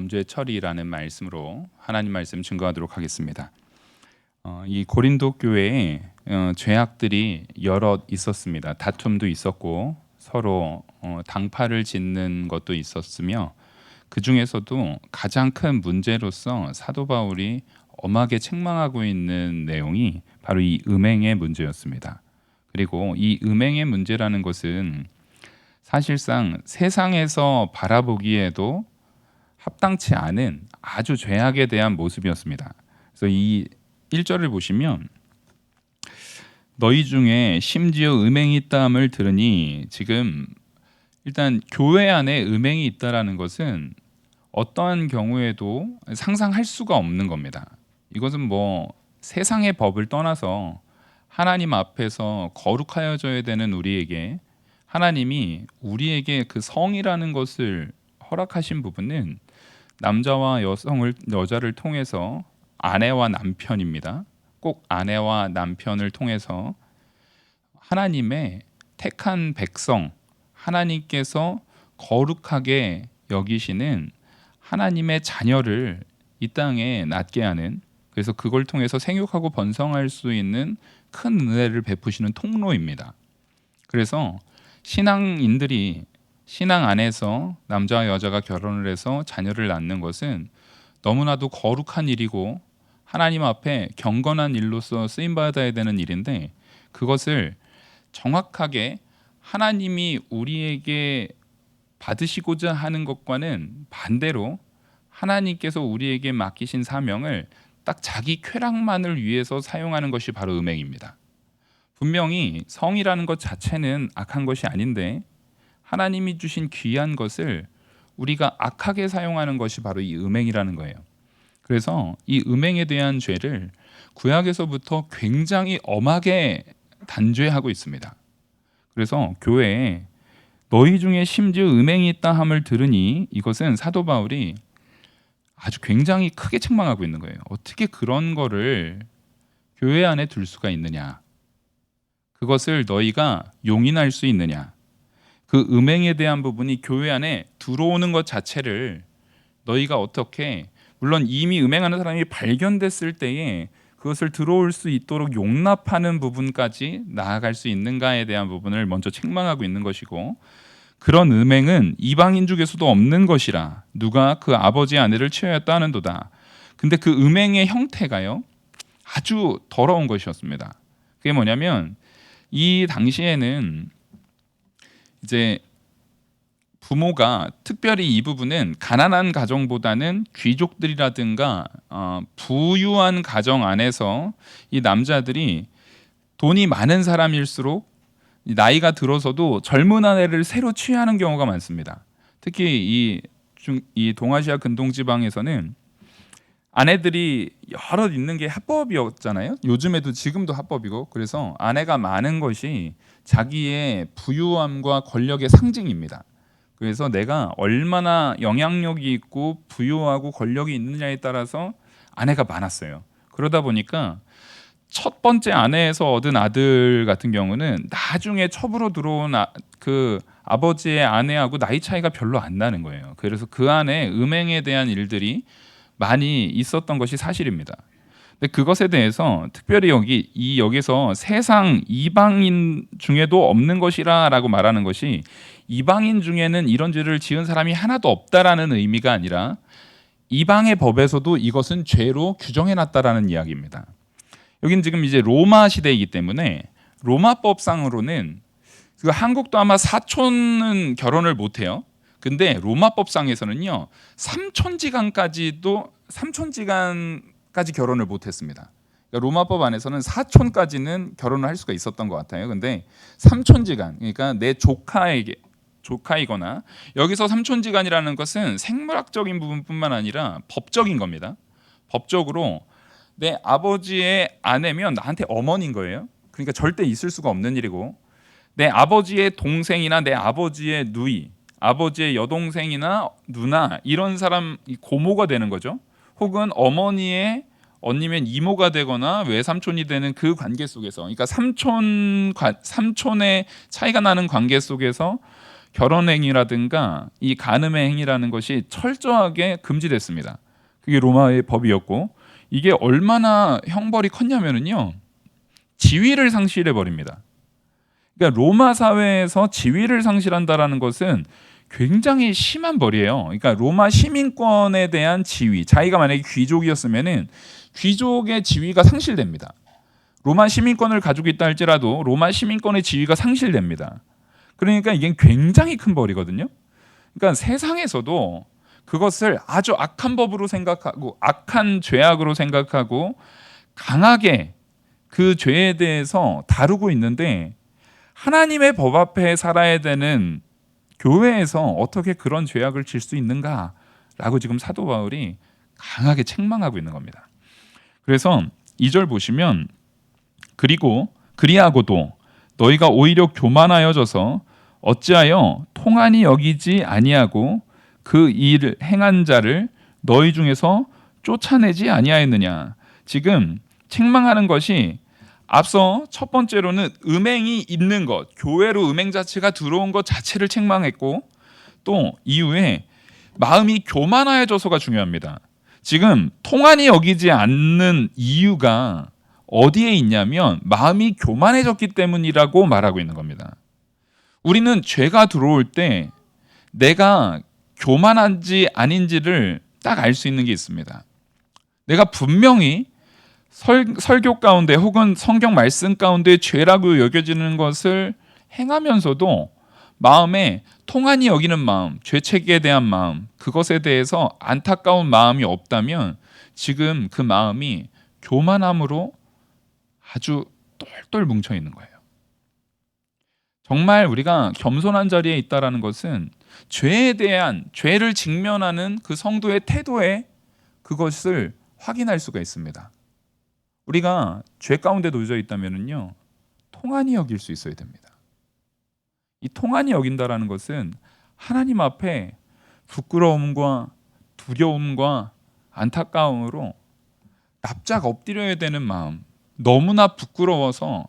범죄 처리라는 말씀으로 하나님 말씀 증거하도록 하겠습니다. 이 고린도 교회에 죄악들이 여럿 있었습니다. 다툼도 있었고 서로 당파를 짓는 것도 있었으며 그 중에서도 가장 큰 문제로서 사도 바울이 엄하게 책망하고 있는 내용이 바로 이 음행의 문제였습니다. 그리고 이 음행의 문제라는 것은 사실상 세상에서 바라보기에도 합당치 않은 아주 죄악에 대한 모습이었습니다. 그래서 이 1절을 보시면 너희 중에 심지어 음행이 있다함을 들으니, 지금 일단 교회 안에 음행이 있다라는 것은 어떠한 경우에도 상상할 수가 없는 겁니다. 이것은 뭐 세상의 법을 떠나서 하나님 앞에서 거룩하여져야 되는 우리에게 하나님이 우리에게 그 성이라는 것을 허락하신 부분은 남자와 여자를 통해서 아내와 남편입니다. 꼭 아내와 남편을 통해서 하나님의 택한 백성, 하나님께서 거룩하게 여기시는 하나님의 자녀를 이 땅에 낳게 하는, 그래서 그걸 통해서 생육하고 번성할 수 있는 큰 은혜를 베푸시는 통로입니다. 그래서 신앙인들이 신앙 안에서 남자와 여자가 결혼을 해서 자녀를 낳는 것은 너무나도 거룩한 일이고 하나님 앞에 경건한 일로서 쓰임받아야 되는 일인데, 그것을 정확하게 하나님이 우리에게 받으시고자 하는 것과는 반대로 하나님께서 우리에게 맡기신 사명을 딱 자기 쾌락만을 위해서 사용하는 것이 바로 음행입니다. 분명히 성이라는 것 자체는 악한 것이 아닌데 하나님이 주신 귀한 것을 우리가 악하게 사용하는 것이 바로 이 음행이라는 거예요. 그래서 이 음행에 대한 죄를 구약에서부터 굉장히 엄하게 단죄하고 있습니다. 그래서 교회에 너희 중에 심지어 음행이 있다 함을 들으니, 이것은 사도 바울이 아주 굉장히 크게 책망하고 있는 거예요. 어떻게 그런 거를 교회 안에 둘 수가 있느냐? 그것을 너희가 용인할 수 있느냐? 그 음행에 대한 부분이 교회 안에 들어오는 것 자체를 너희가 어떻게, 물론 이미 음행하는 사람이 발견됐을 때에 그것을 들어올 수 있도록 용납하는 부분까지 나아갈 수 있는가에 대한 부분을 먼저 책망하고 있는 것이고, 그런 음행은 이방인 중에서도 없는 것이라 누가 그 아버지의 아내를 취하였다 하는도다. 근데 그 음행의 형태가요 아주 더러운 것이었습니다. 그게 뭐냐면 이 당시에는 이제 부모가, 특별히 이 부분은 가난한 가정보다는 귀족들이라든가 부유한 가정 안에서 이 남자들이 돈이 많은 사람일수록 나이가 들어서도 젊은 아내를 새로 취하는 경우가 많습니다. 특히 이 동아시아 근동지방에서는 아내들이 여럿 있는 게 합법이었잖아요. 요즘에도 지금도 합법이고, 그래서 아내가 많은 것이 자기의 부유함과 권력의 상징입니다. 그래서 내가 얼마나 영향력이 있고 부유하고 권력이 있느냐에 따라서 아내가 많았어요. 그러다 보니까 첫 번째 아내에서 얻은 아들 같은 경우는 나중에 첩으로 들어온 그 아버지의 아내하고 나이 차이가 별로 안 나는 거예요. 그래서 그 안에 음행에 대한 일들이 많이 있었던 것이 사실입니다. 근데 그것에 대해서 특별히 여기서 세상 이방인 중에도 없는 것이라라고 말하는 것이, 이방인 중에는 이런 죄를 지은 사람이 하나도 없다라는 의미가 아니라 이방의 법에서도 이것은 죄로 규정해놨다라는 이야기입니다. 여긴 지금 이제 로마 시대이기 때문에 로마법상으로는, 한국도 아마 사촌은 결혼을 못해요. 근데 로마법상에서는요 3촌지간까지 결혼을 못했습니다. 그러니까 로마법 안에서는 사촌까지는 결혼을 할 수가 있었던 것 같아요. 근데 3촌지간, 그러니까 내 조카이거나, 여기서 삼촌지간이라는 것은 생물학적인 부분뿐만 아니라 법적인 겁니다. 법적으로 내 아버지의 아내면 나한테 어머니인 거예요. 그러니까 절대 있을 수가 없는 일이고, 내 아버지의 동생이나 내 아버지의 누이, 아버지의 여동생이나 누나, 이런 사람 고모가 되는 거죠. 혹은 어머니의 언니면 이모가 되거나 외삼촌이 되는 그 관계 속에서, 그러니까 삼촌의 차이가 나는 관계 속에서 결혼 행위라든가 이 간음의 행위라는 것이 철저하게 금지됐습니다. 그게 로마의 법이었고, 이게 얼마나 형벌이 컸냐면요, 지위를 상실해 버립니다. 그러니까 로마 사회에서 지위를 상실한다라는 것은 굉장히 심한 벌이에요. 그러니까 로마 시민권에 대한 지위, 자기가 만약에 귀족이었으면은 귀족의 지위가 상실됩니다. 로마 시민권을 가지고 있다 할지라도 로마 시민권의 지위가 상실됩니다. 그러니까 이게 굉장히 큰 벌이거든요. 그러니까 세상에서도 그것을 아주 악한 법으로 생각하고 악한 죄악으로 생각하고 강하게 그 죄에 대해서 다루고 있는데, 하나님의 법 앞에 살아야 되는 교회에서 어떻게 그런 죄악을 질 수 있는가라고 지금 사도 바울이 강하게 책망하고 있는 겁니다. 그래서 2절 보시면, 그리고 그리하고도 너희가 오히려 교만하여져서 어찌하여 통한이 여기지 아니하고 그 일을 행한 자를 너희 중에서 쫓아내지 아니하였느냐. 지금 책망하는 것이, 앞서 첫 번째로는 음행이 있는 것, 교회로 음행 자체가 들어온 것 자체를 책망했고, 또 이후에 마음이 교만하여져서가 중요합니다. 지금 통한이 여기지 않는 이유가 어디에 있냐면 마음이 교만해졌기 때문이라고 말하고 있는 겁니다. 우리는 죄가 들어올 때 내가 교만한지 아닌지를 딱 알 수 있는 게 있습니다. 내가 분명히 설교 가운데 혹은 성경 말씀 가운데 죄라고 여겨지는 것을 행하면서도 마음에 통한이 여기는 마음, 죄책에 대한 마음, 그것에 대해서 안타까운 마음이 없다면 지금 그 마음이 교만함으로 아주 똘똘 뭉쳐 있는 거예요. 정말 우리가 겸손한 자리에 있다라는 것은 죄에 대한, 죄를 직면하는 그 성도의 태도에 그것을 확인할 수가 있습니다. 우리가 죄 가운데 놓여져 있다면요, 통한이 여길 수 있어야 됩니다. 이 통한이 여긴다라는 것은 하나님 앞에 부끄러움과 두려움과 안타까움으로 납작 엎드려야 되는 마음, 너무나 부끄러워서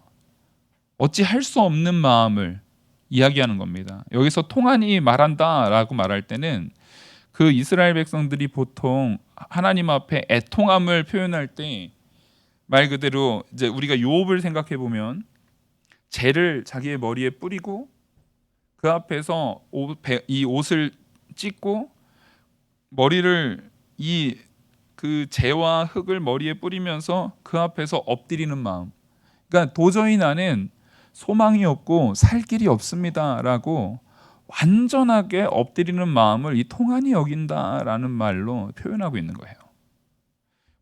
어찌 할 수 없는 마음을 이야기하는 겁니다. 여기서 통한이 말한다라고 말할 때는 그 이스라엘 백성들이 보통 하나님 앞에 애통함을 표현할 때 말 그대로 이제 우리가 욥을 생각해 보면 재를 자기의 머리에 뿌리고 그 앞에서 이 옷을 찢고 머리를 이 그 재와 흙을 머리에 뿌리면서 그 앞에서 엎드리는 마음. 그러니까 도저히 나는 소망이 없고 살 길이 없습니다라고 완전하게 엎드리는 마음을 이 통한이 여긴다라는 말로 표현하고 있는 거예요.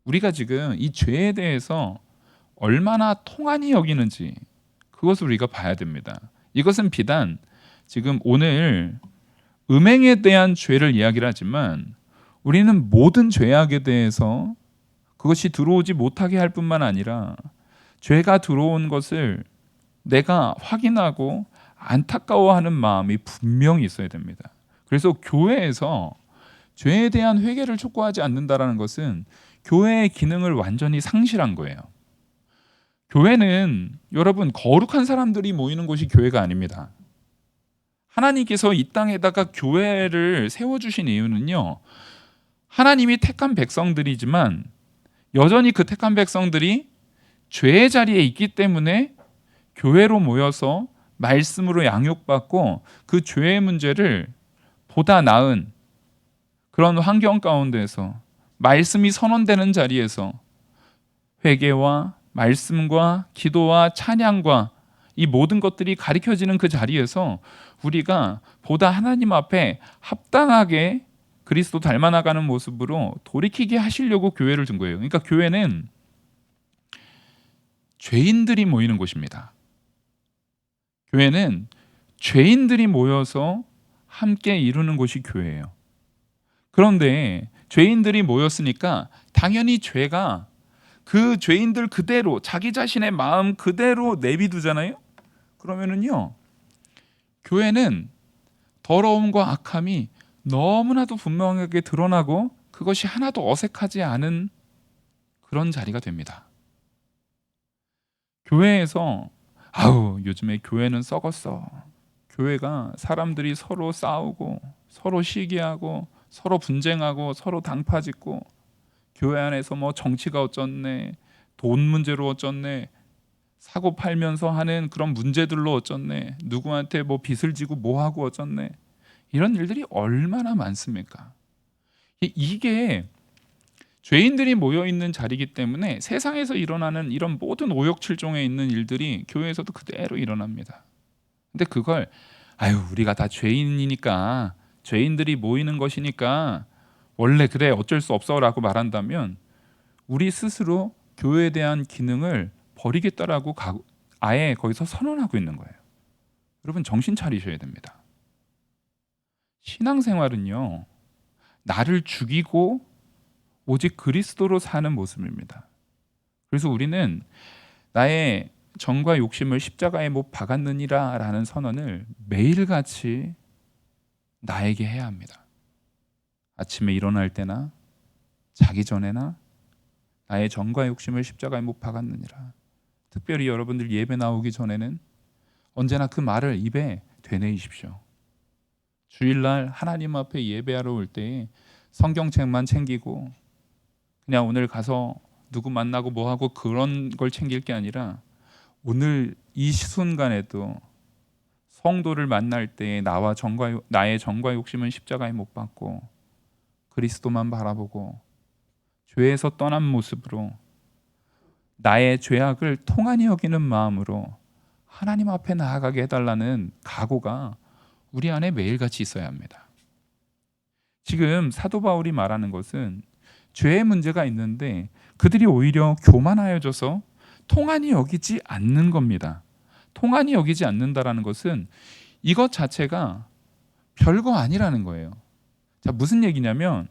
우리가 지금 이 죄에 대해서 얼마나 통한이 여기는지 그것을 우리가 봐야 됩니다. 이것은 비단 지금 오늘 음행에 대한 죄를 이야기를 하지만 우리는 모든 죄악에 대해서 그것이 들어오지 못하게 할 뿐만 아니라 죄가 들어온 것을 내가 확인하고 안타까워하는 마음이 분명히 있어야 됩니다. 그래서 교회에서 죄에 대한 회개를 촉구하지 않는다라는 것은 교회의 기능을 완전히 상실한 거예요. 교회는 여러분 거룩한 사람들이 모이는 곳이 교회가 아닙니다. 하나님께서 이 땅에다가 교회를 세워주신 이유는요, 하나님이 택한 백성들이지만 여전히 그 택한 백성들이 죄의 자리에 있기 때문에 교회로 모여서 말씀으로 양육받고 그 죄의 문제를 보다 나은 그런 환경 가운데서 말씀이 선언되는 자리에서 회개와 말씀과 기도와 찬양과 이 모든 것들이 가르쳐지는 그 자리에서 우리가 보다 하나님 앞에 합당하게 그리스도 닮아나가는 모습으로 돌이키게 하시려고 교회를 둔 거예요. 그러니까 교회는 죄인들이 모이는 곳입니다. 교회는 죄인들이 모여서 함께 이루는 곳이 교회예요. 그런데 죄인들이 모였으니까 당연히 죄가 그 죄인들 그대로 자기 자신의 마음 그대로 내비두잖아요. 그러면은요, 교회는 더러움과 악함이 너무나도 분명하게 드러나고 그것이 하나도 어색하지 않은 그런 자리가 됩니다. 교회에서 아우 요즘에 교회는 썩었어, 교회가 사람들이 서로 싸우고 서로 시기하고 서로 분쟁하고 서로 당파짓고 교회 안에서 뭐 정치가 어쩌네, 돈 문제로 어쩌네, 사고 팔면서 하는 그런 문제들로 어쩌네, 누구한테 뭐 빚을 지고 뭐 하고 어쩌네, 이런 일들이 얼마나 많습니까? 이게 죄인들이 모여 있는 자리이기 때문에 세상에서 일어나는 이런 모든 오욕칠종에 있는 일들이 교회에서도 그대로 일어납니다. 근데 그걸 우리가 다 죄인이니까, 죄인들이 모이는 것이니까 원래 그래 어쩔 수 없어라고 말한다면 우리 스스로 교회에 대한 기능을 버리겠다라고 아예 거기서 선언하고 있는 거예요. 여러분 정신 차리셔야 됩니다. 신앙생활은요, 나를 죽이고 오직 그리스도로 사는 모습입니다. 그래서 우리는 나의 정과 욕심을 십자가에 못 박았느니라 라는 선언을 매일같이 나에게 해야 합니다. 아침에 일어날 때나 자기 전에나 나의 정과 욕심을 십자가에 못 박았느니라. 특별히 여러분들 예배 나오기 전에는 언제나 그 말을 입에 되뇌이십시오. 주일날 하나님 앞에 예배하러 올 때에 성경책만 챙기고 그냥 오늘 가서 누구 만나고 뭐하고 그런 걸 챙길 게 아니라 오늘 이 순간에도 성도를 만날 때 나의 정과 욕심은 십자가에 못 박고 그리스도만 바라보고 죄에서 떠난 모습으로 나의 죄악을 통한히 여기는 마음으로 하나님 앞에 나아가게 해달라는 각오가 우리 안에 매일같이 있어야 합니다. 지금 사도 바울이 말하는 것은 죄의 문제가 있는데 그들이 오히려 교만하여져서 통한히 여기지 않는 겁니다. 통한히 여기지 않는다라는 것은 이것 자체가 별거 아니라는 거예요. 자, 무슨 얘기냐면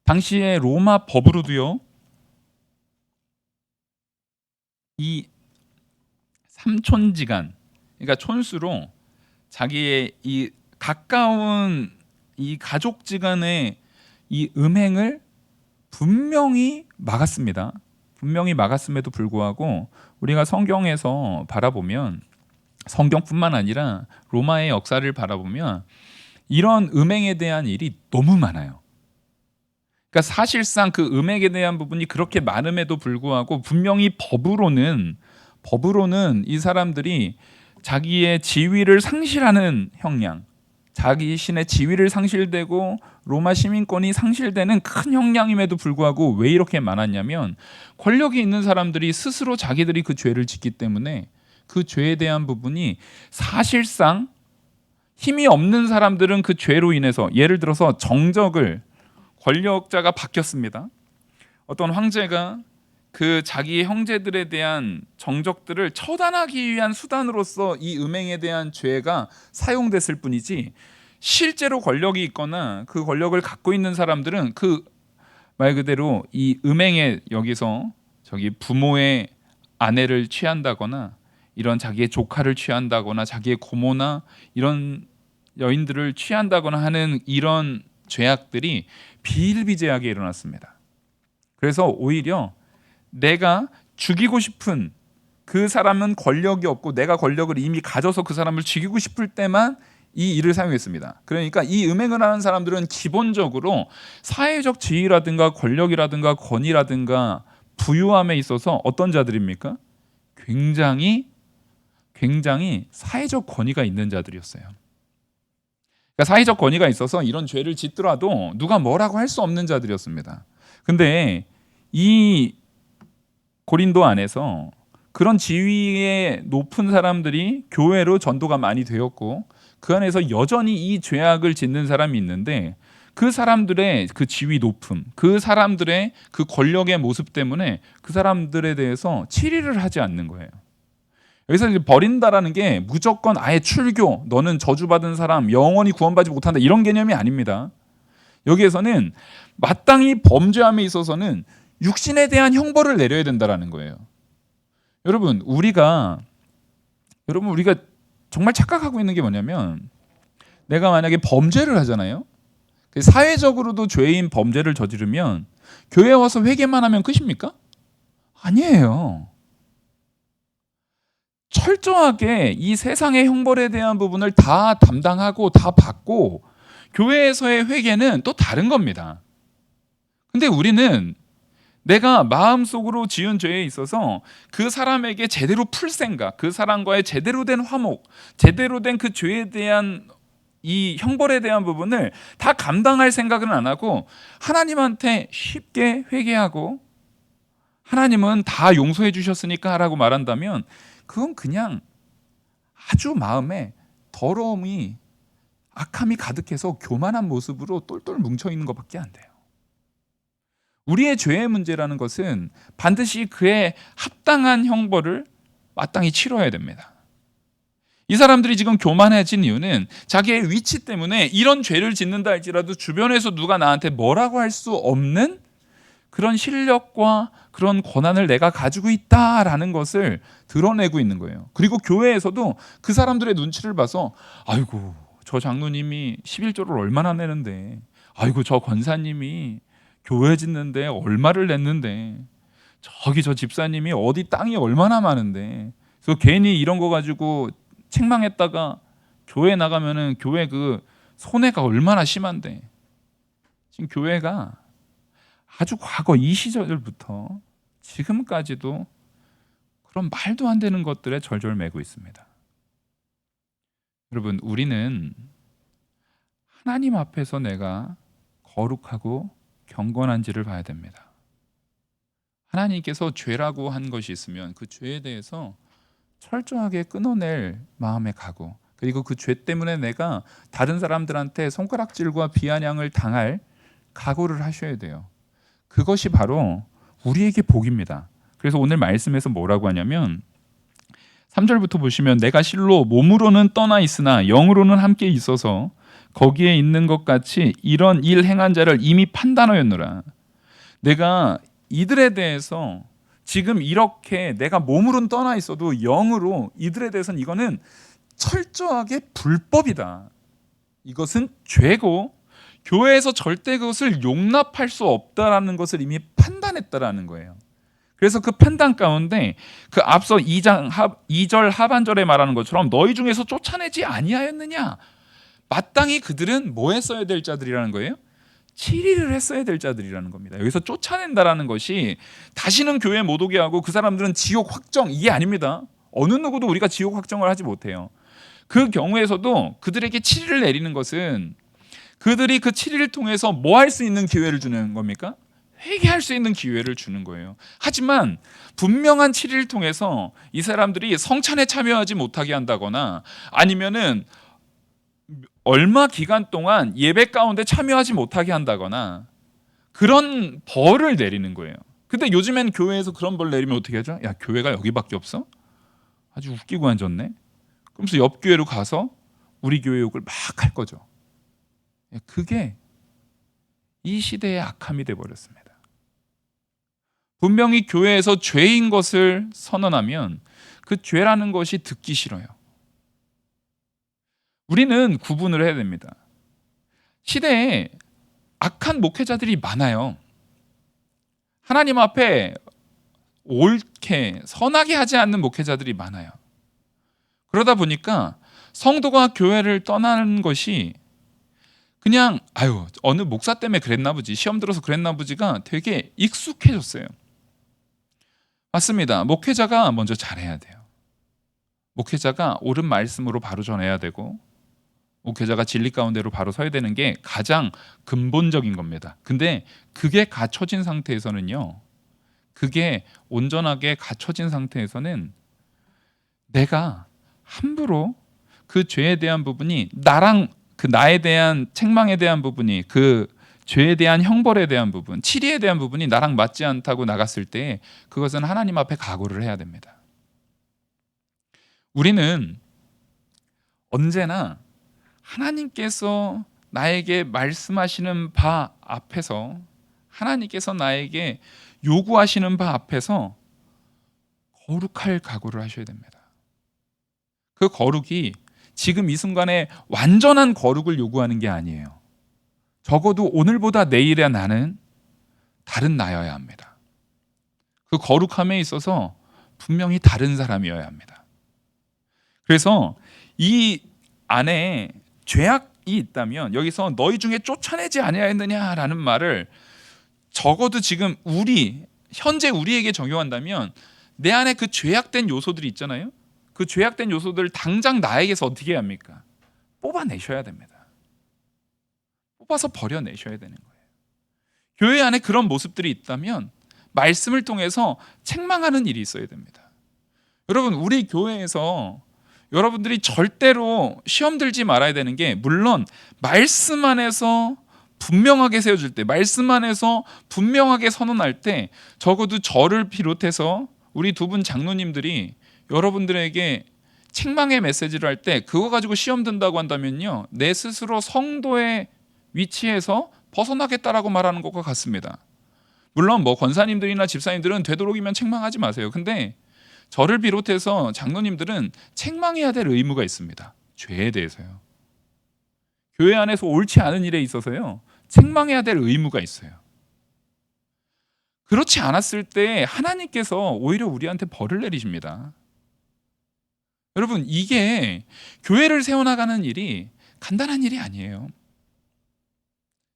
당시에 로마 법으로도요, 이 삼촌지간, 그러니까 촌수로 자기의 이 가까운 이 가족지간의 이 음행을 분명히 막았습니다. 분명히 막았음에도 불구하고 우리가 성경에서 바라보면, 성경뿐만 아니라 로마의 역사를 바라보면 이런 음행에 대한 일이 너무 많아요. 그러니까 사실상 그 음행에 대한 부분이 그렇게 많음에도 불구하고 분명히 법으로는 이 사람들이 자기의 지위를 상실하는 형량, 자기 신의 지위를 상실되고 로마 시민권이 상실되는 큰 형량임에도 불구하고 왜 이렇게 많았냐면 권력이 있는 사람들이 스스로 자기들이 그 죄를 짓기 때문에 그 죄에 대한 부분이 사실상 힘이 없는 사람들은 그 죄로 인해서, 예를 들어서 정적을, 권력자가 바뀌었습니다. 어떤 황제가 그 자기 형제들에 대한 정적들을 처단하기 위한 수단으로서 이 음행에 대한 죄가 사용됐을 뿐이지 실제로 권력이 있거나 그 권력을 갖고 있는 사람들은 그 말 그대로 이 음행에 여기서 저기 부모의 아내를 취한다거나 이런 자기의 조카를 취한다거나 자기의 고모나 이런 여인들을 취한다거나 하는 이런 죄악들이 비일비재하게 일어났습니다. 그래서 오히려 내가 죽이고 싶은 그 사람은 권력이 없고 내가 권력을 이미 가져서 그 사람을 죽이고 싶을 때만 이 일을 사용했습니다. 그러니까 이 음행을 하는 사람들은 기본적으로 사회적 지위라든가 권력이라든가 권위라든가 부유함에 있어서 어떤 자들입니까? 굉장히 사회적 권위가 있는 자들이었어요. 그러니까 사회적 권위가 있어서 이런 죄를 짓더라도 누가 뭐라고 할 수 없는 자들이었습니다. 근데 이 고린도 안에서 그런 지위에 높은 사람들이 교회로 전도가 많이 되었고 그 안에서 여전히 이 죄악을 짓는 사람이 있는데 그 사람들의 그 지위 높음, 그 사람들의 그 권력의 모습 때문에 그 사람들에 대해서 치리를 하지 않는 거예요. 여기서 이제 버린다라는 게 무조건 아예 출교, 너는 저주받은 사람, 영원히 구원받지 못한다 이런 개념이 아닙니다. 여기에서는 마땅히 범죄함에 있어서는 육신에 대한 형벌을 내려야 된다라는 거예요. 여러분 우리가 정말 착각하고 있는 게 뭐냐면 내가 만약에 범죄를 하잖아요. 사회적으로도 죄인 범죄를 저지르면 교회에 와서 회개만 하면 끝입니까? 아니에요. 철저하게 이 세상의 형벌에 대한 부분을 다 담당하고 다 받고, 교회에서의 회개는 또 다른 겁니다. 근데 우리는 내가 마음속으로 지은 죄에 있어서 그 사람에게 제대로 풀 생각, 그 사람과의 제대로 된 화목, 제대로 된 그 죄에 대한 이 형벌에 대한 부분을 다 감당할 생각은 안 하고 하나님한테 쉽게 회개하고 하나님은 다 용서해 주셨으니까 라고 말한다면, 그건 그냥 아주 마음에 더러움이, 악함이 가득해서 교만한 모습으로 똘똘 뭉쳐있는 것밖에 안 돼요. 우리의 죄의 문제라는 것은 반드시 그에 합당한 형벌을 마땅히 치러야 됩니다. 이 사람들이 지금 교만해진 이유는 자기의 위치 때문에 이런 죄를 짓는다 할지라도 주변에서 누가 나한테 뭐라고 할 수 없는 그런 실력과 그런 권한을 내가 가지고 있다라는 것을 드러내고 있는 거예요. 그리고 교회에서도 그 사람들의 눈치를 봐서, 아이고 저 장로님이 11조를 얼마나 내는데, 아이고 저 권사님이 교회 짓는데 얼마를 냈는데, 저기 저 집사님이 어디 땅이 얼마나 많은데, 그래서 괜히 이런 거 가지고 책망했다가 교회 나가면은 교회 그 손해가 얼마나 심한데. 지금 교회가 아주 과거 이 시절부터 지금까지도 그런 말도 안 되는 것들에 절절매고 있습니다. 여러분, 우리는 하나님 앞에서 내가 거룩하고 경건한지를 봐야 됩니다. 하나님께서 죄라고 한 것이 있으면 그 죄에 대해서 철저하게 끊어낼 마음의 각오, 그리고 그 죄 때문에 내가 다른 사람들한테 손가락질과 비아냥을 당할 각오를 하셔야 돼요. 그것이 바로 우리에게 복입니다. 그래서 오늘 말씀에서 뭐라고 하냐면 3절부터 보시면, 내가 실로 몸으로는 떠나 있으나 영으로는 함께 있어서 거기에 있는 것 같이 이런 일 행한 자를 이미 판단하였노라. 내가 이들에 대해서 지금 이렇게 내가 몸으로는 떠나 있어도 영으로 이들에 대해서는 이거는 철저하게 불법이다, 이것은 죄고 교회에서 절대 그것을 용납할 수 없다라는 것을 이미 판단했다라는 거예요. 그래서 그 판단 가운데 그 앞서 2절 하반절에 말하는 것처럼 너희 중에서 쫓아내지 아니하였느냐, 마땅히 그들은 뭐 했어야 될 자들이라는 거예요? 7일을 했어야 될 자들이라는 겁니다. 여기서 쫓아낸다라는 것이 다시는 교회 못 오게 하고 그 사람들은 지옥 확정, 이게 아닙니다. 어느 누구도 우리가 지옥 확정을 하지 못해요. 그 경우에서도 그들에게 7일을 내리는 것은 그들이 그 7일을 통해서 뭐 할 수 있는 기회를 주는 겁니까? 회개할 수 있는 기회를 주는 거예요. 하지만 분명한 7일을 통해서 이 사람들이 성찬에 참여하지 못하게 한다거나 아니면은 얼마 기간 동안 예배 가운데 참여하지 못하게 한다거나 그런 벌을 내리는 거예요. 근데 요즘엔 교회에서 그런 벌 내리면 어떻게 하죠? 야, 교회가 여기밖에 없어? 아주 웃기고 앉았네. 그러면서 옆 교회로 가서 우리 교회 욕을 막 할 거죠. 그게 이 시대의 악함이 되어버렸습니다. 분명히 교회에서 죄인 것을 선언하면 그 죄라는 것이 듣기 싫어요. 우리는 구분을 해야 됩니다. 시대에 악한 목회자들이 많아요. 하나님 앞에 옳게 선하게 하지 않는 목회자들이 많아요. 그러다 보니까 성도가 교회를 떠나는 것이 그냥 어느 목사 때문에 그랬나 보지, 시험 들어서 그랬나 보지가 되게 익숙해졌어요. 맞습니다. 목회자가 먼저 잘해야 돼요. 목회자가 옳은 말씀으로 바로 전해야 되고 목회자가 진리 가운데로 바로 서야 되는 게 가장 근본적인 겁니다. 근데 그게 갖춰진 상태에서는요, 그게 온전하게 갖춰진 상태에서는 내가 함부로 그 죄에 대한 부분이 나랑 그 나에 대한 책망에 대한 부분이, 그 죄에 대한 형벌에 대한 부분, 치리에 대한 부분이 나랑 맞지 않다고 나갔을 때 그것은 하나님 앞에 각오를 해야 됩니다. 우리는 언제나 하나님께서 나에게 말씀하시는 바 앞에서, 하나님께서 나에게 요구하시는 바 앞에서 거룩할 각오를 하셔야 됩니다. 그 거룩이 지금 이 순간에 완전한 거룩을 요구하는 게 아니에요. 적어도 오늘보다 내일의 나는 다른 나여야 합니다. 그 거룩함에 있어서 분명히 다른 사람이어야 합니다. 그래서 이 안에 죄악이 있다면 여기서 너희 중에 쫓아내지 아니하였느냐라는 말을 적어도 지금 현재 우리에게 적용한다면 내 안에 그 죄악된 요소들이 있잖아요. 그 죄악된 요소들을 당장 나에게서 어떻게 해야 합니까? 뽑아내셔야 됩니다. 뽑아서 버려내셔야 되는 거예요. 교회 안에 그런 모습들이 있다면 말씀을 통해서 책망하는 일이 있어야 됩니다. 여러분, 우리 교회에서 여러분들이 절대로 시험 들지 말아야 되는 게, 물론 말씀 안에서 분명하게 세워줄 때, 말씀 안에서 분명하게 선언할 때, 적어도 저를 비롯해서 우리 두 분 장로님들이 여러분들에게 책망의 메시지를 할 때 그거 가지고 시험 든다고 한다면요, 내 스스로 성도의 위치에서 벗어나겠다라고 말하는 것과 같습니다. 물론 뭐 권사님들이나 집사님들은 되도록이면 책망하지 마세요. 근데 저를 비롯해서 장로님들은 책망해야 될 의무가 있습니다. 죄에 대해서요. 교회 안에서 옳지 않은 일에 있어서요, 책망해야 될 의무가 있어요. 그렇지 않았을 때 하나님께서 오히려 우리한테 벌을 내리십니다. 여러분, 이게 교회를 세워나가는 일이 간단한 일이 아니에요.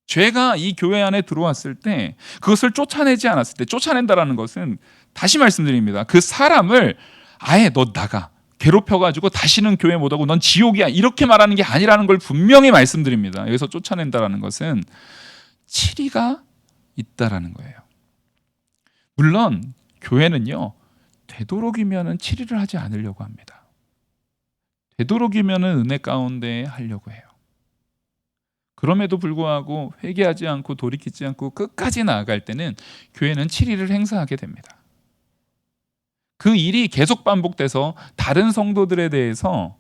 죄가 이 교회 안에 들어왔을 때 그것을 쫓아내지 않았을 때, 쫓아낸다라는 것은 다시 말씀드립니다, 그 사람을 아예 너 나가, 괴롭혀가지고 다시는 교회 못 오고 넌 지옥이야, 이렇게 말하는 게 아니라는 걸 분명히 말씀드립니다. 여기서 쫓아낸다라는 것은 치리가 있다라는 거예요. 물론 교회는요, 되도록이면 치리를 하지 않으려고 합니다. 되도록이면 은혜 가운데 하려고 해요. 그럼에도 불구하고 회개하지 않고 돌이키지 않고 끝까지 나아갈 때는 교회는 치리를 행사하게 됩니다. 그 일이 계속 반복돼서 다른 성도들에 대해서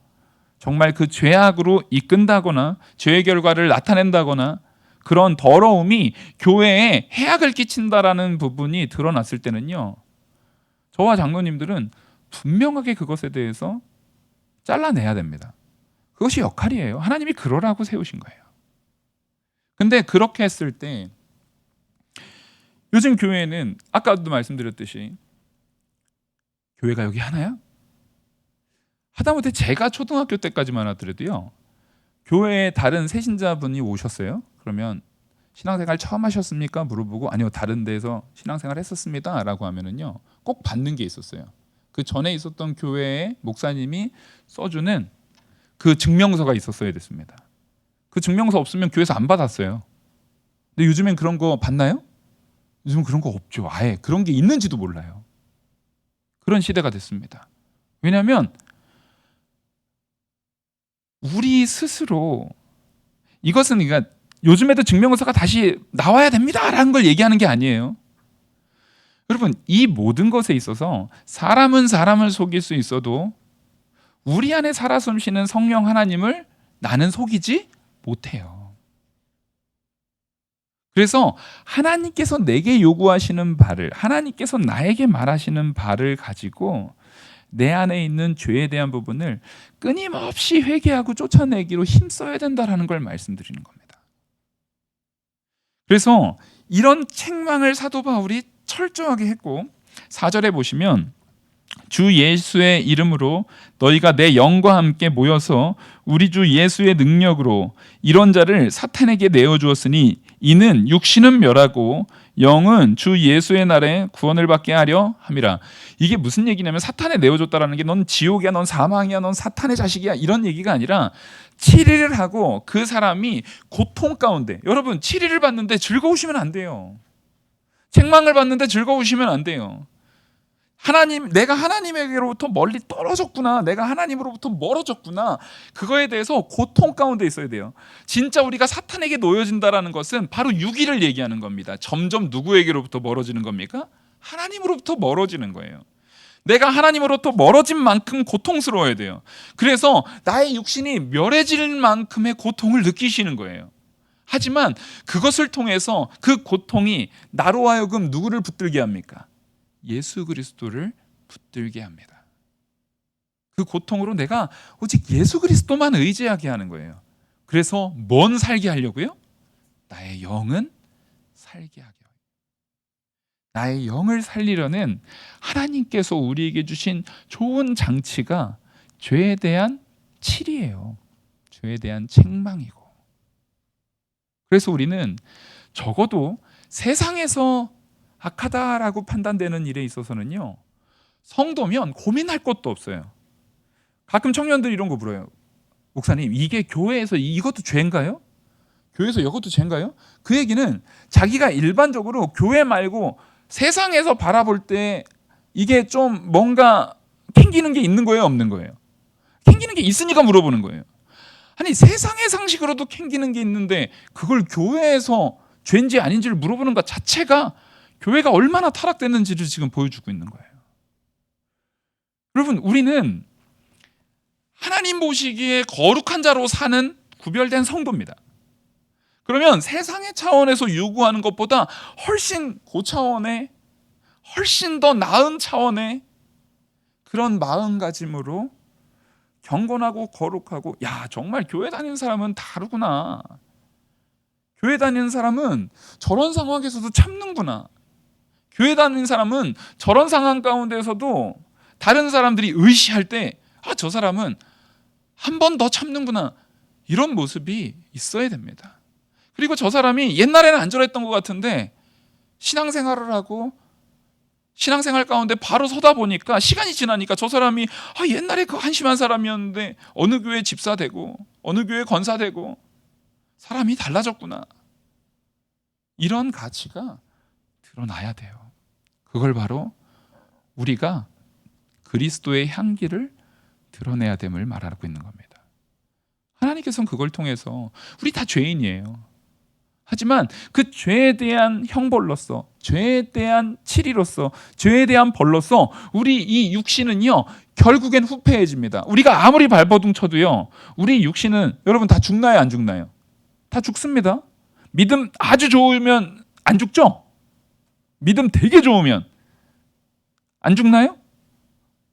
정말 그 죄악으로 이끈다거나 죄의 결과를 나타낸다거나 그런 더러움이 교회에 해악을 끼친다라는 부분이 드러났을 때는요, 저와 장로님들은 분명하게 그것에 대해서 잘라내야 됩니다. 그것이 역할이에요. 하나님이 그러라고 세우신 거예요. 근데 그렇게 했을 때 요즘 교회는 아까도 말씀드렸듯이 교회가 여기 하나야? 하다못해 제가 초등학교 때까지만 하더라도요, 교회에 다른 새신자분이 오셨어요. 그러면 신앙생활 처음 하셨습니까? 물어보고 아니요, 다른 데서 신앙생활 했었습니다 라고 하면은요, 꼭 받는 게 있었어요. 그 전에 있었던 교회의 목사님이 써주는 그 증명서가 있었어야 됐습니다. 그 증명서 없으면 교회에서 안 받았어요. 근데 요즘엔 그런 거 받나요? 요즘은 그런 거 없죠. 아예 그런 게 있는지도 몰라요. 그런 시대가 됐습니다. 왜냐하면 우리 스스로 이것은, 그러니까 요즘에도 증명서가 다시 나와야 됩니다라는 걸 얘기하는 게 아니에요. 여러분, 이 모든 것에 있어서 사람은 사람을 속일 수 있어도 우리 안에 살아 숨쉬는 성령 하나님을 나는 속이지 못해요. 그래서 하나님께서 내게 요구하시는 바를, 하나님께서 나에게 말하시는 바를 가지고 내 안에 있는 죄에 대한 부분을 끊임없이 회개하고 쫓아내기로 힘써야 된다는 걸 말씀드리는 겁니다. 그래서 이런 책망을 사도 바울이 철저하게 했고, 4절에 보시면 주 예수의 이름으로 너희가 내 영과 함께 모여서 우리 주 예수의 능력으로 이런 자를 사탄에게 내어주었으니 이는 육신은 멸하고 영은 주 예수의 날에 구원을 받게 하려 함이라. 이게 무슨 얘기냐면 사탄에 내어줬다라는 게 넌 지옥이야, 넌 사망이야, 넌 사탄의 자식이야, 이런 얘기가 아니라 치리를 하고 그 사람이 고통 가운데, 여러분 치리를 받는데 즐거우시면 안 돼요. 책망을 받는데 즐거우시면 안 돼요. 내가 하나님에게로부터 멀리 떨어졌구나, 내가 하나님으로부터 멀어졌구나, 그거에 대해서 고통 가운데 있어야 돼요. 진짜 우리가 사탄에게 놓여진다라는 것은 바로 유기를 얘기하는 겁니다. 점점 누구에게로부터 멀어지는 겁니까? 하나님으로부터 멀어지는 거예요. 내가 하나님으로부터 멀어진 만큼 고통스러워야 돼요. 그래서 나의 육신이 멸해질 만큼의 고통을 느끼시는 거예요. 하지만 그것을 통해서 그 고통이 나로 하여금 누구를 붙들게 합니까? 예수 그리스도를 붙들게 합니다. 그 고통으로 내가 오직 예수 그리스도만 의지하게 하는 거예요. 그래서 뭔 살게 하려고요? 나의 영은 살게 하게. 나의 영을 살리려는 하나님께서 우리에게 주신 좋은 장치가 죄에 대한 치리예요. 죄에 대한 책망이고. 그래서 우리는 적어도 세상에서 악하다라고 판단되는 일에 있어서는요, 성도면 고민할 것도 없어요. 가끔 청년들이 이런 거 물어요. 목사님, 이게 교회에서 이것도 죄인가요? 교회에서 이것도 죄인가요? 그 얘기는 자기가 일반적으로 교회 말고 세상에서 바라볼 때 이게 좀 뭔가 캥기는 게 있는 거예요, 없는 거예요? 캥기는 게 있으니까 물어보는 거예요. 아니, 세상의 상식으로도 캥기는 게 있는데 그걸 교회에서 죄인지 아닌지를 물어보는 것 자체가 교회가 얼마나 타락됐는지를 지금 보여주고 있는 거예요. 여러분, 우리는 하나님 보시기에 거룩한 자로 사는 구별된 성도입니다. 그러면 세상의 차원에서 요구하는 것보다 훨씬 고차원의, 훨씬 더 나은 차원의 그런 마음가짐으로 경건하고 거룩하고, 야, 정말 교회 다니는 사람은 다르구나. 교회 다니는 사람은 저런 상황에서도 참는구나. 교회 다니는 사람은 저런 상황 가운데서도 다른 사람들이 의시할 때, 아, 저 사람은 한 번 더 참는구나. 이런 모습이 있어야 됩니다. 그리고 저 사람이 옛날에는 안 저랬던 것 같은데 신앙생활을 하고 신앙생활 가운데 바로 서다 보니까 시간이 지나니까 저 사람이 옛날에 그 한심한 사람이었는데 어느 교회 집사 되고 어느 교회 권사 되고 사람이 달라졌구나. 이런 가치가 드러나야 돼요. 그걸 바로 우리가 그리스도의 향기를 드러내야 됨을 말하고 있는 겁니다. 하나님께서는 그걸 통해서 우리 다 죄인이에요. 하지만 그 죄에 대한 형벌로서, 죄에 대한 치리로서, 죄에 대한 벌로서 우리 이 육신은요, 결국엔 후패해집니다. 우리가 아무리 발버둥 쳐도요, 우리 육신은, 여러분, 다 죽나요, 안 죽나요? 다 죽습니다. 믿음 아주 좋으면 안 죽죠? 믿음 되게 좋으면 안 죽나요?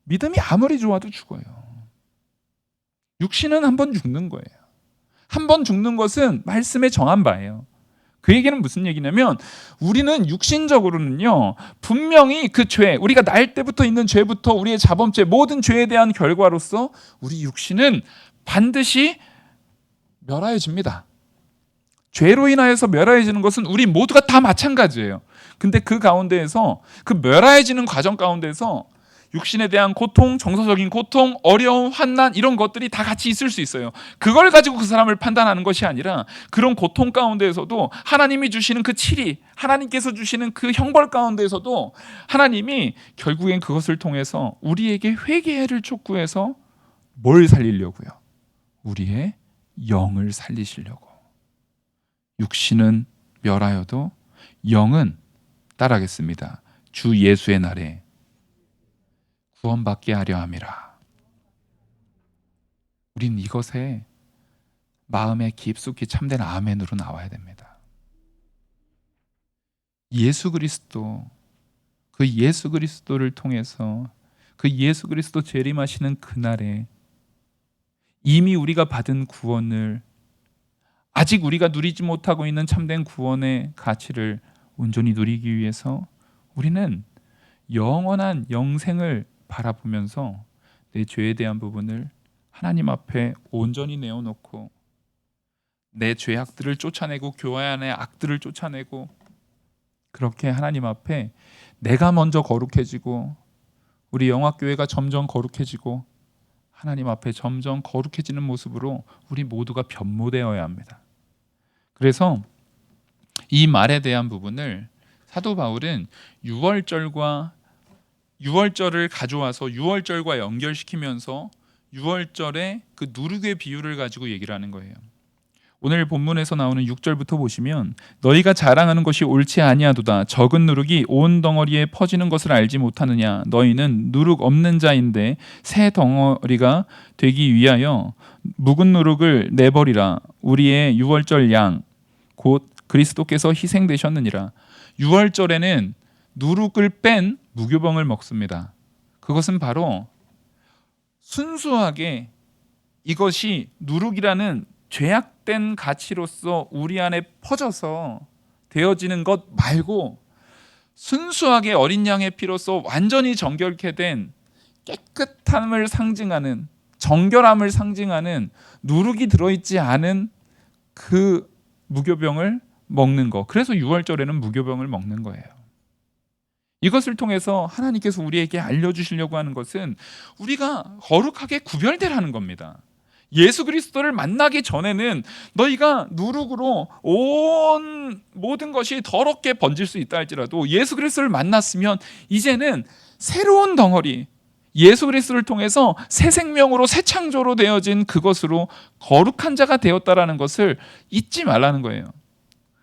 믿음이 아무리 좋아도 죽어요. 육신은 한 번 죽는 거예요. 한 번 죽는 것은 말씀에 정한 바예요. 그 얘기는 무슨 얘기냐면 우리는 육신적으로는요, 분명히 그 죄, 우리가 날 때부터 있는 죄부터 우리의 자범죄, 모든 죄에 대한 결과로서 우리 육신은 반드시 멸하여집니다. 죄로 인하여서 멸하여지는 것은 우리 모두가 다 마찬가지예요. 근데 그 가운데에서, 그 멸하여지는 과정 가운데서 육신에 대한 고통, 정서적인 고통, 어려움, 환난, 이런 것들이 다 같이 있을 수 있어요. 그걸 가지고 그 사람을 판단하는 것이 아니라 그런 고통 가운데에서도 하나님이 주시는 그 치리, 하나님께서 주시는 그 형벌 가운데에서도 하나님이 결국엔 그것을 통해서 우리에게 회개를 촉구해서 뭘 살리려고요? 우리의 영을 살리시려고. 육신은 멸하여도 영은, 따라하겠습니다, 주 예수의 날에 구원받게 하려 함이라. 우린 이것에 마음에 깊숙이 참된 아멘으로 나와야 됩니다. 예수 그리스도, 그 예수 그리스도를 통해서 그 예수 그리스도 재림하시는 그날에 이미 우리가 받은 구원을, 아직 우리가 누리지 못하고 있는 참된 구원의 가치를 온전히 누리기 위해서 우리는 영원한 영생을 바라보면서 내 죄에 대한 부분을 하나님 앞에 온전히 내어놓고 내 죄악들을 쫓아내고 교회 안의 악들을 쫓아내고, 그렇게 하나님 앞에 내가 먼저 거룩해지고 우리 영화교회가 점점 거룩해지고 하나님 앞에 점점 거룩해지는 모습으로 우리 모두가 변모되어야 합니다. 그래서 이 말에 대한 부분을 사도 바울은 유월절을 가져와서 유월절과 연결시키면서 유월절의 그 누룩의 비유를 가지고 얘기를 하는 거예요. 오늘 본문에서 나오는 6절부터 보시면 너희가 자랑하는 것이 옳지 아니하도다. 적은 누룩이 온 덩어리에 퍼지는 것을 알지 못하느냐. 너희는 누룩 없는 자인데 새 덩어리가 되기 위하여 묵은 누룩을 내버리라. 우리의 유월절 양 곧 그리스도께서 희생되셨느니라. 유월절에는 누룩을 뺀 무교병을 먹습니다. 그것은 바로 순수하게 이것이 누룩이라는 죄악된 가치로서 우리 안에 퍼져서 되어지는 것 말고 순수하게 어린 양의 피로서 완전히 정결케 된 깨끗함을 상징하는 정결함을 상징하는 누룩이 들어있지 않은 그 무교병을 먹는 거. 그래서 유월절에는 무교병을 먹는 거예요. 이것을 통해서 하나님께서 우리에게 알려주시려고 하는 것은 우리가 거룩하게 구별되라는 겁니다. 예수 그리스도를 만나기 전에는 너희가 누룩으로 온 모든 것이 더럽게 번질 수 있다 할지라도 예수 그리스도를 만났으면 이제는 새로운 덩어리, 예수 그리스도를 통해서 새 생명으로 새 창조로 되어진 그것으로 거룩한 자가 되었다라는 것을 잊지 말라는 거예요.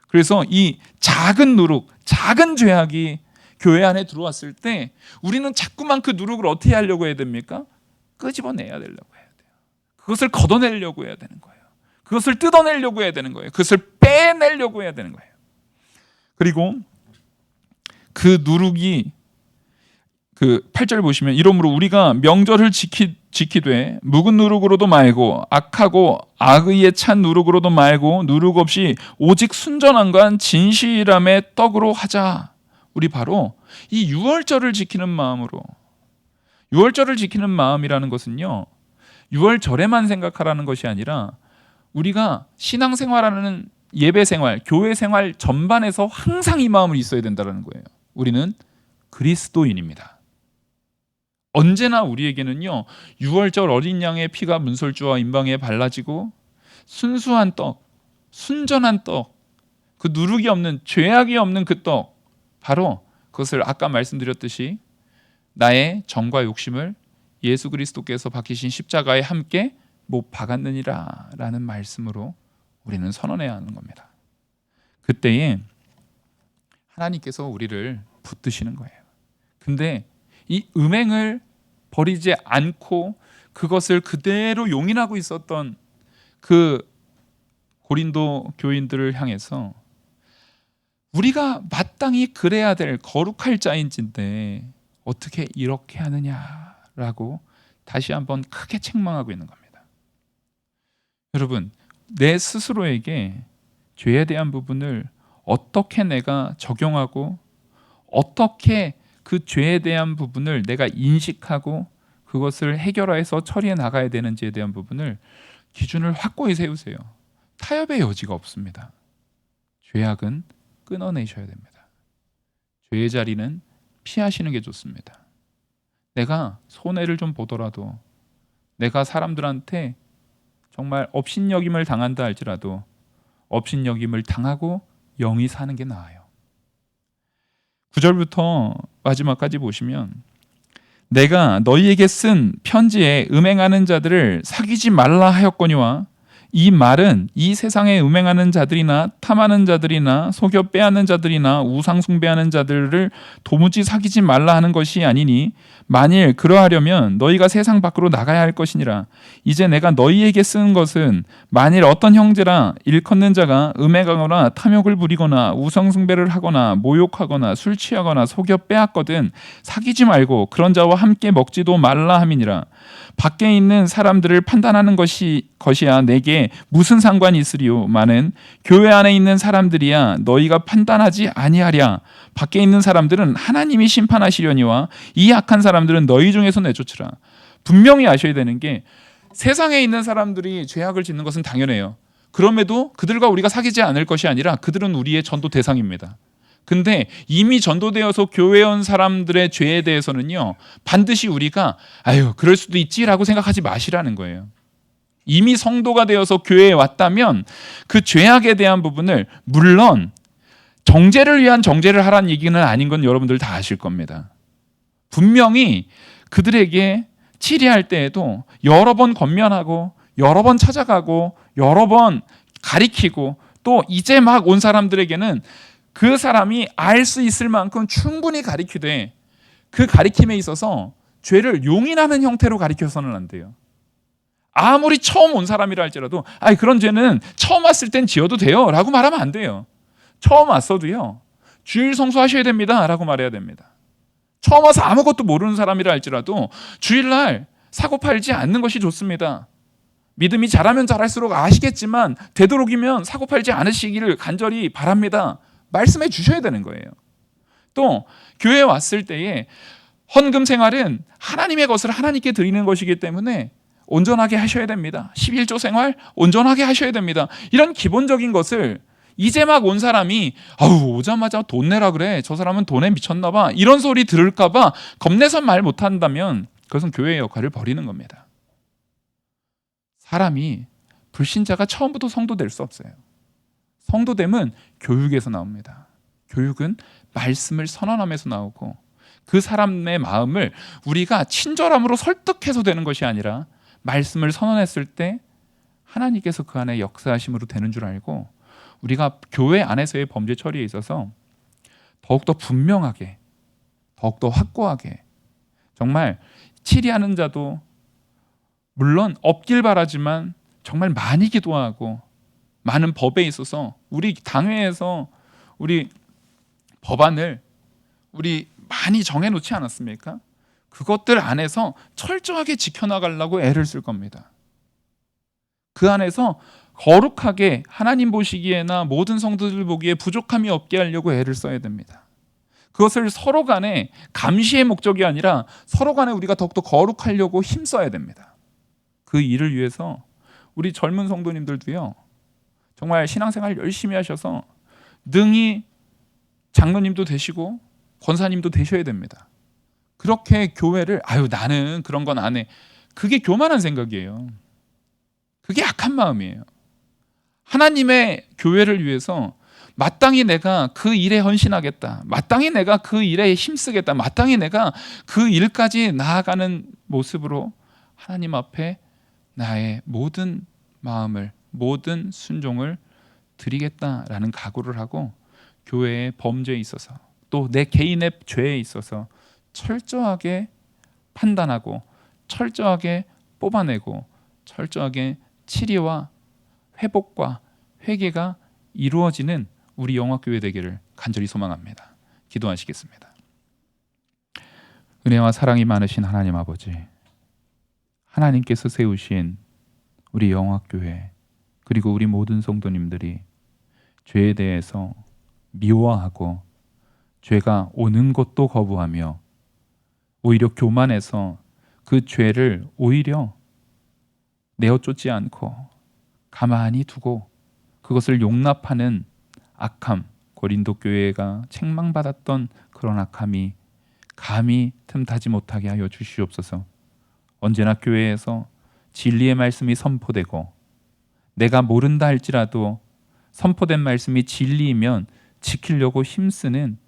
그래서 이 작은 누룩, 작은 죄악이 교회 안에 들어왔을 때 우리는 자꾸만 그 누룩을 어떻게 하려고 해야 됩니까? 끄집어내야 되려고 해요. 그것을 걷어내려고 해야 되는 거예요. 그것을 뜯어내려고 해야 되는 거예요. 그것을 빼내려고 해야 되는 거예요. 그리고 그 누룩이 그 8절 보시면 이러므로 우리가 명절을 지키되 묵은 누룩으로도 말고 악하고 악의에 찬 누룩으로도 말고 누룩 없이 오직 순전함과 진실함의 떡으로 하자. 우리 바로 이 유월절을 지키는 마음으로, 유월절을 지키는 마음이라는 것은요, 유월절에만 생각하라는 것이 아니라 우리가 신앙생활하는 예배생활, 교회생활 전반에서 항상 이 마음을 있어야 된다는 거예요. 우리는 그리스도인입니다. 언제나 우리에게는요, 유월절 어린 양의 피가 문설주와 임방에 발라지고 순수한 떡, 순전한 떡, 그 누룩이 없는, 죄악이 없는 그 떡, 바로 그것을 아까 말씀드렸듯이 나의 정과 욕심을 예수 그리스도께서 박히신 십자가에 함께 못 박았느니라 라는 말씀으로 우리는 선언해야 하는 겁니다. 그때에 하나님께서 우리를 붙드시는 거예요. 근데 이 음행을 버리지 않고 그것을 그대로 용인하고 있었던 그 고린도 교인들을 향해서 우리가 마땅히 그래야 될 거룩할 자인지인데 어떻게 이렇게 하느냐라고 다시 한번 크게 책망하고 있는 겁니다. 여러분, 내 스스로에게 죄에 대한 부분을 어떻게 내가 적용하고 어떻게 그 죄에 대한 부분을 내가 인식하고 그것을 해결해서 처리해 나가야 되는지에 대한 부분을 기준을 확고히 세우세요. 타협의 여지가 없습니다. 죄악은 끊어내셔야 됩니다. 죄의 자리는 피하시는 게 좋습니다. 내가 손해를 좀 보더라도, 내가 사람들한테 정말 업신여김을 당한다 할지라도 업신여김을 당하고 영이 사는 게 나아요. 9절부터 마지막까지 보시면 내가 너희에게 쓴 편지에 음행하는 자들을 사귀지 말라 하였거니와 이 말은 이 세상에 음행하는 자들이나 탐하는 자들이나 속여 빼앗는 자들이나 우상 숭배하는 자들을 도무지 사귀지 말라 하는 것이 아니니 만일 그러하려면 너희가 세상 밖으로 나가야 할 것이니라. 이제 내가 너희에게 쓰는 것은 만일 어떤 형제라 일컫는 자가 음행하거나 탐욕을 부리거나 우상 숭배를 하거나 모욕하거나 술 취하거나 속여 빼앗거든 사귀지 말고 그런 자와 함께 먹지도 말라 함이니라. 밖에 있는 사람들을 판단하는 것이야 내게 무슨 상관이 있으리요. 많은 교회 안에 있는 사람들이야 너희가 판단하지 아니하랴. 밖에 있는 사람들은 하나님이 심판하시려니와 이 악한 사람들은 너희 중에서 내쫓으라. 분명히 아셔야 되는 게 세상에 있는 사람들이 죄악을 짓는 것은 당연해요. 그럼에도 그들과 우리가 사귀지 않을 것이 아니라 그들은 우리의 전도 대상입니다. 근데 이미 전도되어서 교회에 온 사람들의 죄에 대해서는요, 반드시 우리가 아유 그럴 수도 있지라고 생각하지 마시라는 거예요. 이미 성도가 되어서 교회에 왔다면 그 죄악에 대한 부분을, 물론 정죄를 위한 정죄를 하라는 얘기는 아닌 건 여러분들 다 아실 겁니다. 분명히 그들에게 치리할 때에도 여러 번 권면하고 여러 번 찾아가고 여러 번 가리키고 또 이제 막 온 사람들에게는 그 사람이 알 수 있을 만큼 충분히 가리키되 그 가리킴에 있어서 죄를 용인하는 형태로 가리켜서는 안 돼요. 아무리 처음 온 사람이라 할지라도 그런 죄는 처음 왔을 땐 지어도 돼요 라고 말하면 안 돼요. 처음 왔어도요 주일 성수하셔야 됩니다 라고 말해야 됩니다. 처음 와서 아무것도 모르는 사람이라 할지라도 주일날 사고 팔지 않는 것이 좋습니다. 믿음이 자라면 자랄수록 아시겠지만 되도록이면 사고 팔지 않으시기를 간절히 바랍니다. 말씀해 주셔야 되는 거예요. 또 교회에 왔을 때에 헌금 생활은 하나님의 것을 하나님께 드리는 것이기 때문에 온전하게 하셔야 됩니다. 11조 생활 온전하게 하셔야 됩니다. 이런 기본적인 것을 이제 막 온 사람이 아우 오자마자 돈 내라 그래, 저 사람은 돈에 미쳤나 봐, 이런 소리 들을까 봐 겁내서 말 못한다면 그것은 교회의 역할을 버리는 겁니다. 사람이 불신자가 처음부터 성도 될 수 없어요. 성도됨은 교육에서 나옵니다. 교육은 말씀을 선언하면서 나오고, 그 사람의 마음을 우리가 친절함으로 설득해서 되는 것이 아니라 말씀을 선언했을 때 하나님께서 그 안에 역사하심으로 되는 줄 알고, 우리가 교회 안에서의 범죄 처리에 있어서 더욱더 분명하게, 더욱더 확고하게, 정말 치리하는 자도 물론 없길 바라지만 정말 많이 기도하고 많은 법에 있어서 우리 당회에서 우리 법안을 우리 많이 정해놓지 않았습니까? 그것들 안에서 철저하게 지켜나가려고 애를 쓸 겁니다. 그 안에서 거룩하게 하나님 보시기에나 모든 성도들 보기에 부족함이 없게 하려고 애를 써야 됩니다. 그것을 서로 간에 감시의 목적이 아니라 서로 간에 우리가 더욱더 거룩하려고 힘써야 됩니다. 그 일을 위해서 우리 젊은 성도님들도요, 정말 신앙생활 열심히 하셔서 능히 장로님도 되시고 권사님도 되셔야 됩니다. 그렇게 교회를 나는 그런 건 안 해, 그게 교만한 생각이에요. 그게 악한 마음이에요. 하나님의 교회를 위해서 마땅히 내가 그 일에 헌신하겠다, 마땅히 내가 그 일에 힘쓰겠다, 마땅히 내가 그 일까지 나아가는 모습으로 하나님 앞에 나의 모든 마음을, 모든 순종을 드리겠다라는 각오를 하고, 교회의 범죄에 있어서 또 내 개인의 죄에 있어서 철저하게 판단하고 철저하게 뽑아내고 철저하게 치리와 회복과 회개가 이루어지는 우리 영화교회 되기를 간절히 소망합니다. 기도하시겠습니다. 은혜와 사랑이 많으신 하나님 아버지, 하나님께서 세우신 우리 영화교회 그리고 우리 모든 성도님들이 죄에 대해서 미워하고 죄가 오는 것도 거부하며 오히려 교만해서 그 죄를 오히려 내어 쫓지 않고 가만히 두고 그것을 용납하는 악함, 고린도 교회가 책망받았던 그런 악함이 감히 틈타지 못하게 하여 주시옵소서. 언제나 교회에서 진리의 말씀이 선포되고 내가 모른다 할지라도 선포된 말씀이 진리이면 지키려고 힘쓰는,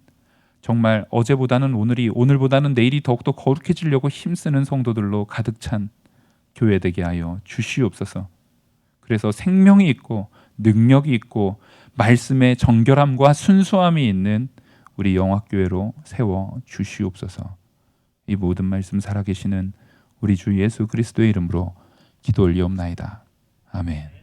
정말 어제보다는 오늘이, 오늘보다는 내일이 더욱더 거룩해지려고 힘쓰는 성도들로 가득 찬 교회 되게 하여 주시옵소서. 그래서 생명이 있고 능력이 있고 말씀의 정결함과 순수함이 있는 우리 영화교회로 세워 주시옵소서. 이 모든 말씀 살아계시는 우리 주 예수 그리스도의 이름으로 기도 올리옵나이다. 아멘.